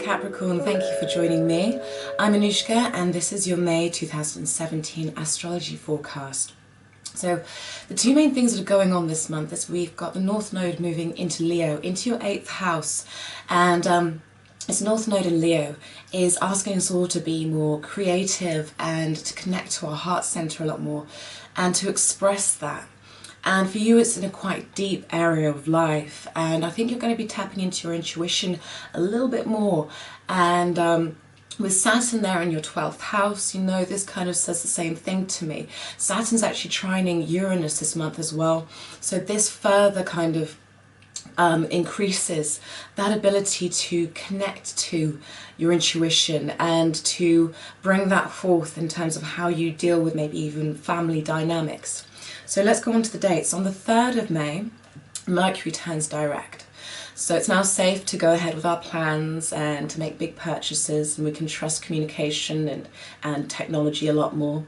Capricorn, thank you for joining me. I'm Anushka and this is your May 2017 astrology forecast. So the two main things that are going on this month is we've got the North Node moving into Leo, into your 8th house, and this North Node in Leo is asking us all to be more creative and to connect to our heart center a lot more and to express that. And for you, it's in a quite deep area of life. And I think you're going to be tapping into your intuition a little bit more. And with Saturn there in your 12th house, you know, this kind of says the same thing to me. Saturn's actually trining Uranus this month as well. So this further kind of increases that ability to connect to your intuition and to bring that forth in terms of how you deal with maybe even family dynamics. So let's go on to the dates. On the 3rd of May, Mercury turns direct. So it's now safe to go ahead with our plans and to make big purchases, and we can trust communication and technology a lot more.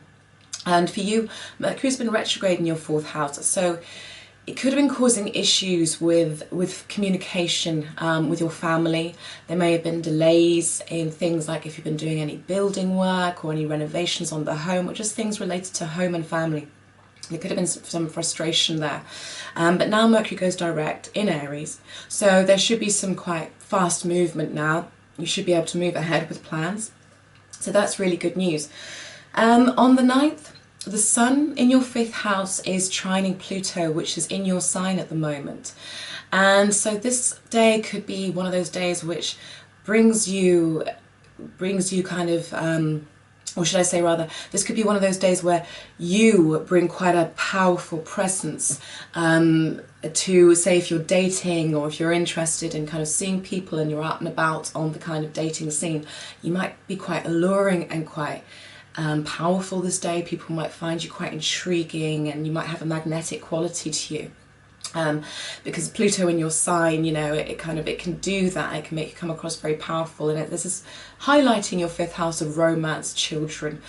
And for you, Mercury's been retrograde in your 4th house. So it could have been causing issues with communication with your family. There may have been delays in things like if you've been doing any building work or any renovations on the home, or just things related to home and family. There could have been some frustration there. But now Mercury goes direct in Aries, so there should be some quite fast movement now. You should be able to move ahead with plans. So that's really good news. On the 9th, the Sun in your 5th house is trining Pluto, which is in your sign at the moment. And so this day could be one of those days which brings you kind of, or should I say rather, this could be one of those days where you bring quite a powerful presence to, say, if you're dating or if you're interested in kind of seeing people and you're out and about on the kind of dating scene. You might be quite alluring and quite powerful this day. People might find you quite intriguing and you might have a magnetic quality to you. Because Pluto in your sign, you know, it can do that. It can make you come across very powerful, and this is highlighting your 5th house of romance, children,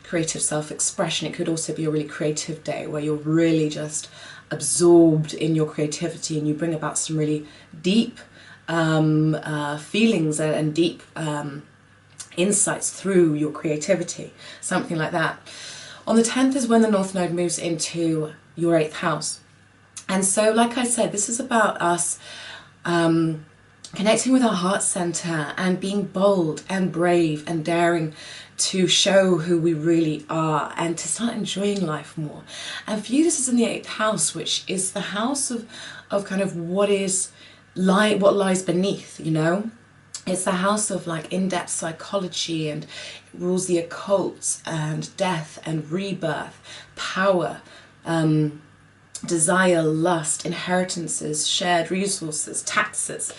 creative self-expression. It could also be a really creative day where you're really just absorbed in your creativity and you bring about some really deep feelings and deep insights through your creativity, something like that. On the 10th is when the North Node moves into your 8th house. And so, like I said, this is about us connecting with our heart center and being bold and brave and daring to show who we really are and to start enjoying life more. And for you, this is in the 8th house, which is the house of kind of what lies beneath, you know. It's the house of like in-depth psychology, and it rules the occult and death and rebirth, power, desire, lust, inheritances, shared resources, taxes,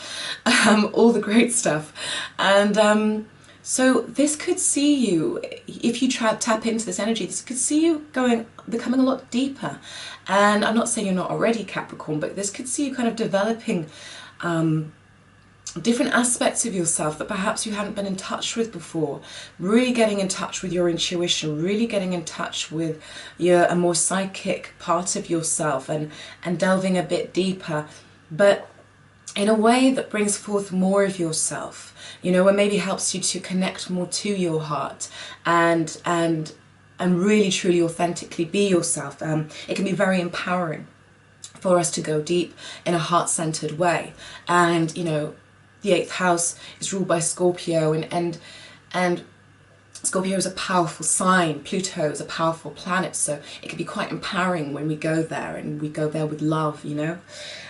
all the great stuff. And so this could see you, if you tap into this energy, this could see you becoming a lot deeper. And I'm not saying you're not already Capricorn, but this could see you kind of developing different aspects of yourself that perhaps you hadn't been in touch with before. Really getting in touch with your intuition, really getting in touch with a more psychic part of yourself and delving a bit deeper, but in a way that brings forth more of yourself, you know, and maybe helps you to connect more to your heart and really truly authentically be yourself. It can be very empowering for us to go deep in a heart-centered way. And, you know, the 8th house is ruled by Scorpio, and Scorpio is a powerful sign. Pluto is a powerful planet, so it can be quite empowering when we go there, and we go there with love, you know.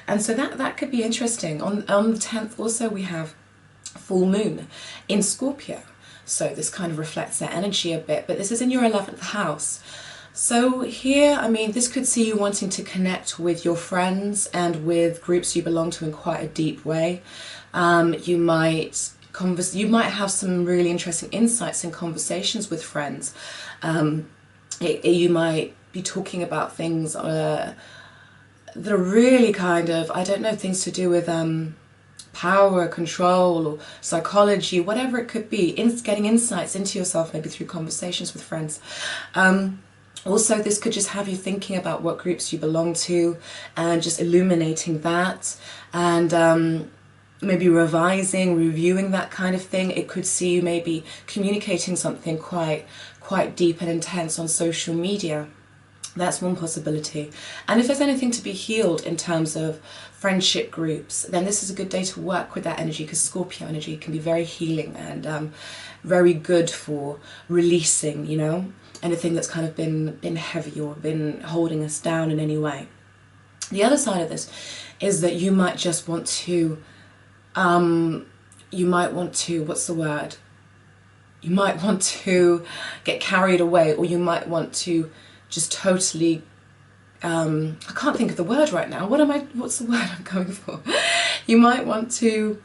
And so that could be interesting. On the 10th also we have full moon in Scorpio, so this kind of reflects their energy a bit, but this is in your 11th house. So here, I mean, this could see you wanting to connect with your friends and with groups you belong to in quite a deep way. You might have some really interesting insights and conversations with friends. You might be talking about things that are really kind of, I don't know, things to do with power, control, or psychology, whatever it could be, getting insights into yourself, maybe through conversations with friends. Also, this could just have you thinking about what groups you belong to and just illuminating that. And maybe revising, reviewing, that kind of thing. It could see you maybe communicating something quite deep and intense on social media. That's one possibility. And if there's anything to be healed in terms of friendship groups, then this is a good day to work with that energy, because Scorpio energy can be very healing and very good for releasing, you know, anything that's kind of been heavy or been holding us down in any way. The other side of this is that you might just want to, what's the word? You might want to get carried away, or you might want to just totally, I can't think of the word right now. What's the word I'm going for? You might want to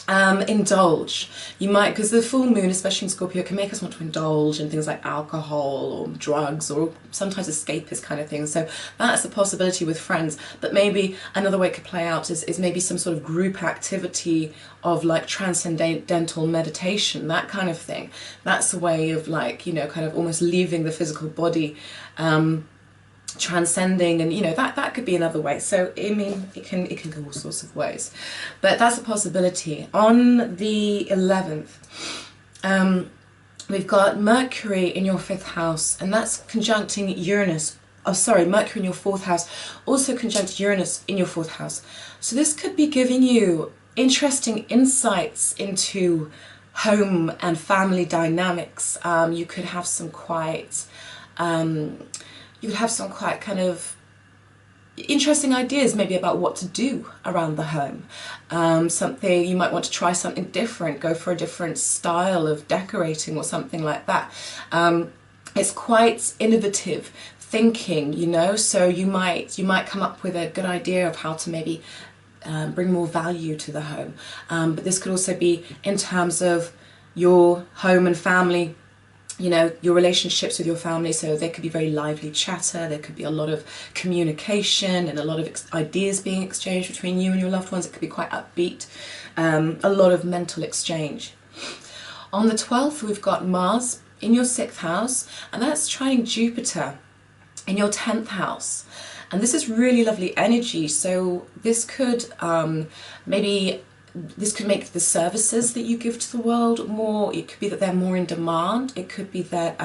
indulge. You might, because the full moon, especially in Scorpio, can make us want to indulge in things like alcohol or drugs, or sometimes escapist kind of things. So that's a possibility with friends. But maybe another way it could play out is maybe some sort of group activity of like transcendental meditation, that kind of thing. That's a way of, like, you know, kind of almost leaving the physical body, transcending, and you know, that could be another way. So I mean, it can go all sorts of ways, but that's a possibility. On the 11th, we've got Mercury in your 5th house, and that's conjuncting Uranus. Oh, sorry, Mercury in your 4th house, also conjunct Uranus in your 4th house. So this could be giving you interesting insights into home and family dynamics. You could have some quite kind of interesting ideas maybe about what to do around the home. Something, you might want to try something different, go for a different style of decorating or something like that. It's quite innovative thinking, you know, so you might come up with a good idea of how to maybe bring more value to the home. But this could also be in terms of your home and family, you know, your relationships with your family. So there could be very lively chatter, there could be a lot of communication and a lot of ideas being exchanged between you and your loved ones. It could be quite upbeat, a lot of mental exchange. On the 12th, we've got Mars in your 6th house, and that's trining Jupiter in your 10th house. And this is really lovely energy. So this could this could make the services that you give to the world more, it could be that they're more in demand, it could be that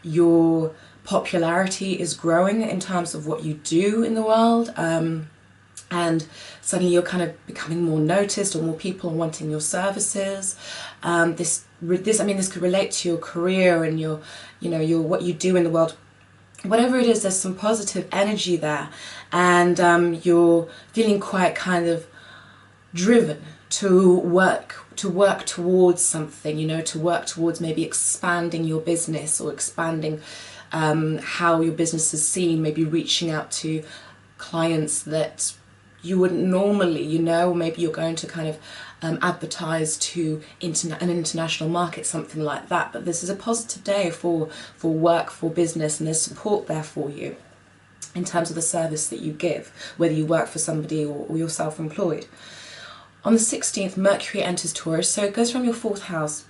your popularity is growing in terms of what you do in the world, and suddenly you're kind of becoming more noticed, or more people are wanting your services. This could relate to your career and your what you do in the world. Whatever it is, there's some positive energy there, and you're feeling quite kind of driven to work towards something, you know, to work towards maybe expanding your business, or expanding how your business is seen, maybe reaching out to clients that you wouldn't normally, you know, maybe you're going to kind of advertise to an international market, something like that. But this is a positive day for work, for business, and there's support there for you in terms of the service that you give, whether you work for somebody or you're self-employed. On the 16th, Mercury enters Taurus, so it goes from your 4th house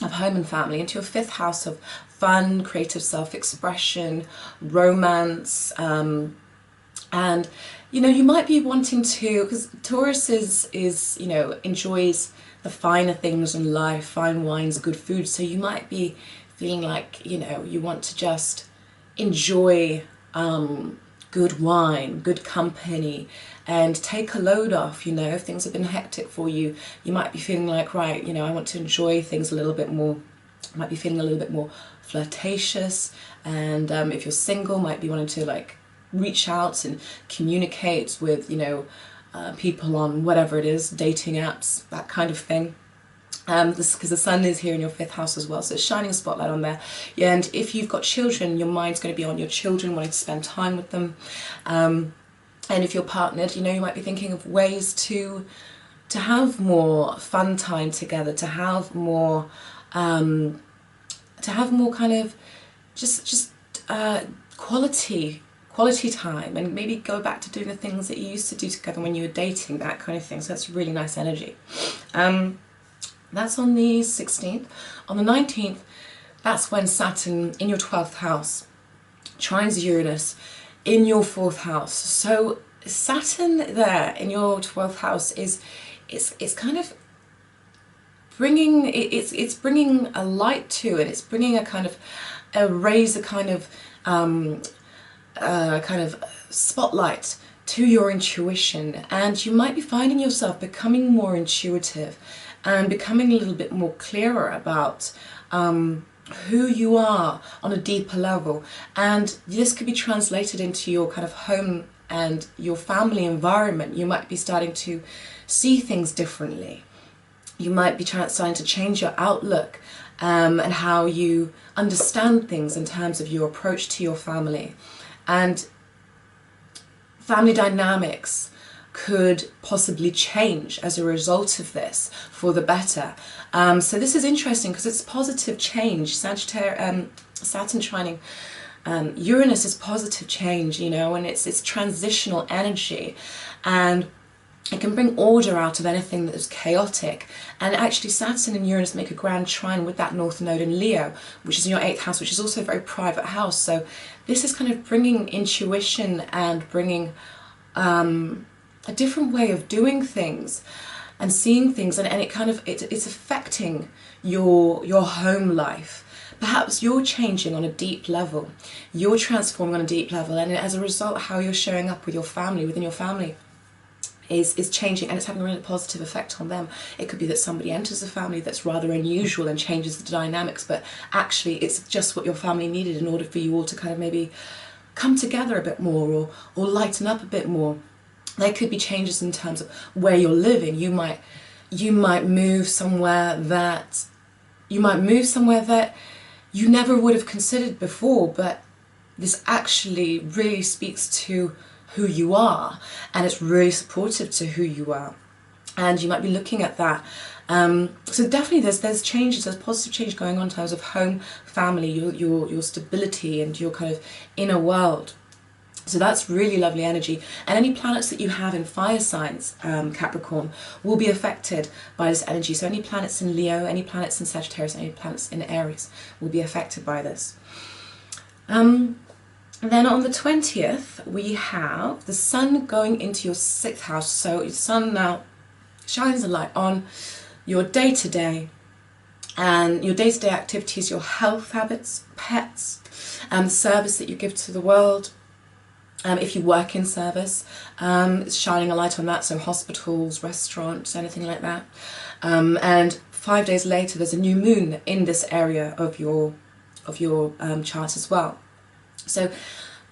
of home and family into your 5th house of fun, creative self-expression, romance, and you know, you might be wanting to, because Taurus is you know, enjoys the finer things in life, fine wines, good food, so you might be feeling like, you know, you want to just enjoy good wine, good company, and take a load off. You know, if things have been hectic for you, you might be feeling like, right, you know, I want to enjoy things a little bit more. You might be feeling a little bit more flirtatious, and if you're single, might be wanting to like reach out and communicate with, you know, people on whatever it is, dating apps, that kind of thing. Because the sun is here in your 5th house as well, so it's shining a spotlight on there. Yeah, and if you've got children, your mind's going to be on your children, wanting to spend time with them. And if you're partnered, you know, you might be thinking of ways to have more fun time together, to have more kind of just quality time, and maybe go back to doing the things that you used to do together when you were dating, that kind of thing. So that's really nice energy. That's on the 16th. On the 19th, that's when Saturn in your 12th house trines Uranus in your 4th house. So Saturn there in your 12th house is it's kind of bringing, it's bringing a light to it. It's bringing a kind of kind of spotlight to your intuition, and you might be finding yourself becoming more intuitive and becoming a little bit more clearer about who you are on a deeper level. And this could be translated into your kind of home and your family environment. You might be starting to see things differently. You might be starting to change your outlook and how you understand things in terms of your approach to your family. And family dynamics could possibly change as a result of this for the better. So this is interesting because it's positive change. Saturn trining Uranus is positive change, you know, and it's transitional energy, and it can bring order out of anything that is chaotic. And actually Saturn and Uranus make a grand trine with that North Node in Leo, which is in your 8th house, which is also a very private house. So this is kind of bringing intuition and bringing a different way of doing things and seeing things, and it kind of it's affecting your home life. Perhaps you're changing on a deep level, you're transforming on a deep level, and as a result how you're showing up with your family, within your family, is changing, and it's having a really positive effect on them. It could be that somebody enters the family that's rather unusual and changes the dynamics, but actually it's just what your family needed in order for you all to kind of maybe come together a bit more, or lighten up a bit more. There could be changes in terms of where you're living. You might move somewhere that you never would have considered before, but this actually really speaks to who you are, and it's really supportive to who you are, and you might be looking at that. So definitely there's changes, there's positive change going on in terms of home, family, your stability and your kind of inner world. So that's really lovely energy. And any planets that you have in fire signs, Capricorn, will be affected by this energy. So any planets in Leo, any planets in Sagittarius, any planets in Aries will be affected by this. Then on the 20th, we have the Sun going into your 6th house. So your Sun now shines a light on your day-to-day and your day-to-day activities, your health habits, pets, and the service that you give to the world. If you work in service, it's shining a light on that, so hospitals, restaurants, anything like that. And 5 days later, there's a new moon in this area of your chart as well. So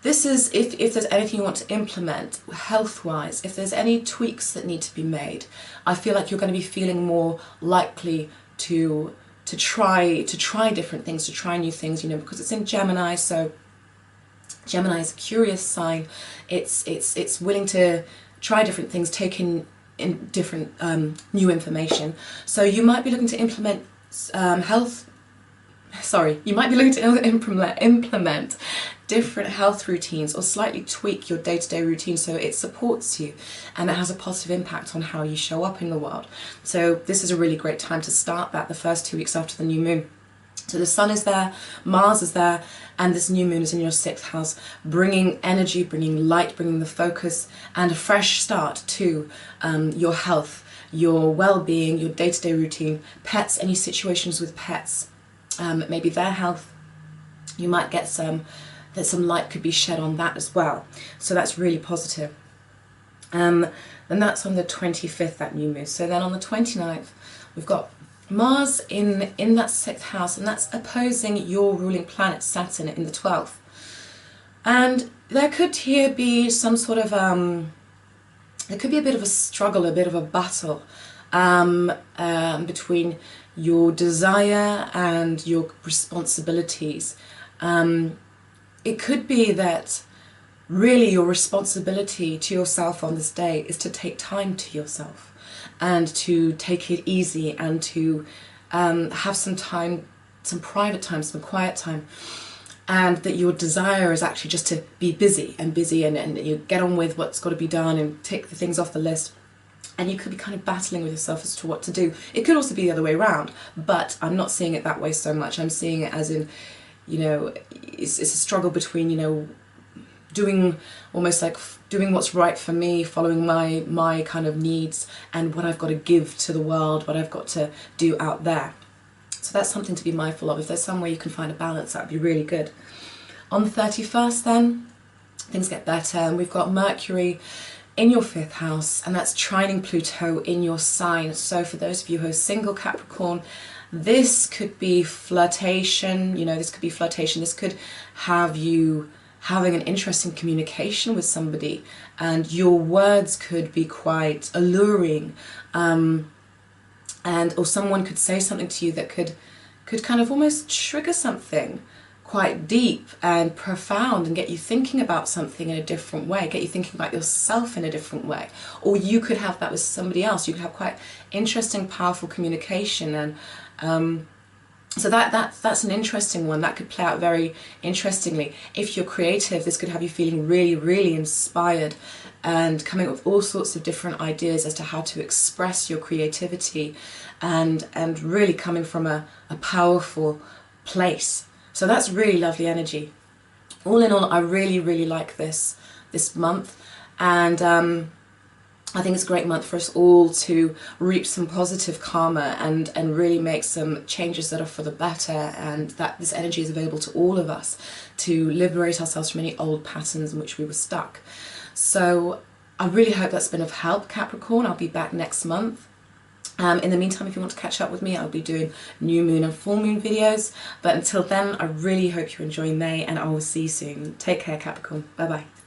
this is if there's anything you want to implement health-wise, if there's any tweaks that need to be made, I feel like you're going to be feeling more likely to try different things, to try new things, you know, because it's in Gemini. So Gemini is a curious sign. It's willing to try different things, take in different new information. So you might be looking to implement you might be looking to implement different health routines, or slightly tweak your day-to-day routine so it supports you and it has a positive impact on how you show up in the world. So this is a really great time to start that, the first 2 weeks after the new moon. So the Sun is there, Mars is there, and this new moon is in your 6th house, bringing energy, bringing light, bringing the focus and a fresh start to your health, your well-being, your day-to-day routine, pets, any situations with pets, maybe their health. You might get some light could be shed on that as well. So that's really positive. And that's on the 25th, that new moon. So then on the 29th, we've got Mars in that 6th house, and that's opposing your ruling planet Saturn in the 12th. And there could here be some sort of there could be a bit of a struggle, a bit of a battle between your desire and your responsibilities. It could be that really your responsibility to yourself on this day is to take time to yourself and to take it easy and to have some time, some private time, some quiet time, and that your desire is actually just to be busy and you get on with what's got to be done and tick the things off the list. And you could be kind of battling with yourself as to what to do. It could also be the other way around, but I'm not seeing it that way so much. I'm seeing it as in, you know, it's a struggle between, you know, doing almost like doing what's right for me, following my kind of needs and what I've got to give to the world, what I've got to do out there. So that's something to be mindful of. If there's some way you can find a balance, that would be really good. On the 31st then, things get better, and we've got Mercury in your 5th house, and that's trining Pluto in your sign. So for those of you who are single Capricorn, this could be flirtation, you know, this could be flirtation. This could have you having an interesting communication with somebody, and your words could be quite alluring, or someone could say something to you that could kind of almost trigger something quite deep and profound and get you thinking about something in a different way, get you thinking about yourself in a different way. Or you could have that with somebody else. You could have quite interesting, powerful communication, and so that's an interesting one. That could play out very interestingly. If you're creative, this could have you feeling really, really inspired and coming up with all sorts of different ideas as to how to express your creativity, and really coming from a powerful place. So that's really lovely energy. All in all, I really, really like this month, and I think it's a great month for us all to reap some positive karma and really make some changes that are for the better, and that this energy is available to all of us to liberate ourselves from any old patterns in which we were stuck. So I really hope that's been of help, Capricorn. I'll be back next month. In the meantime, if you want to catch up with me, I'll be doing new moon and full moon videos. But until then, I really hope you enjoy May, and I will see you soon. Take care, Capricorn. Bye bye.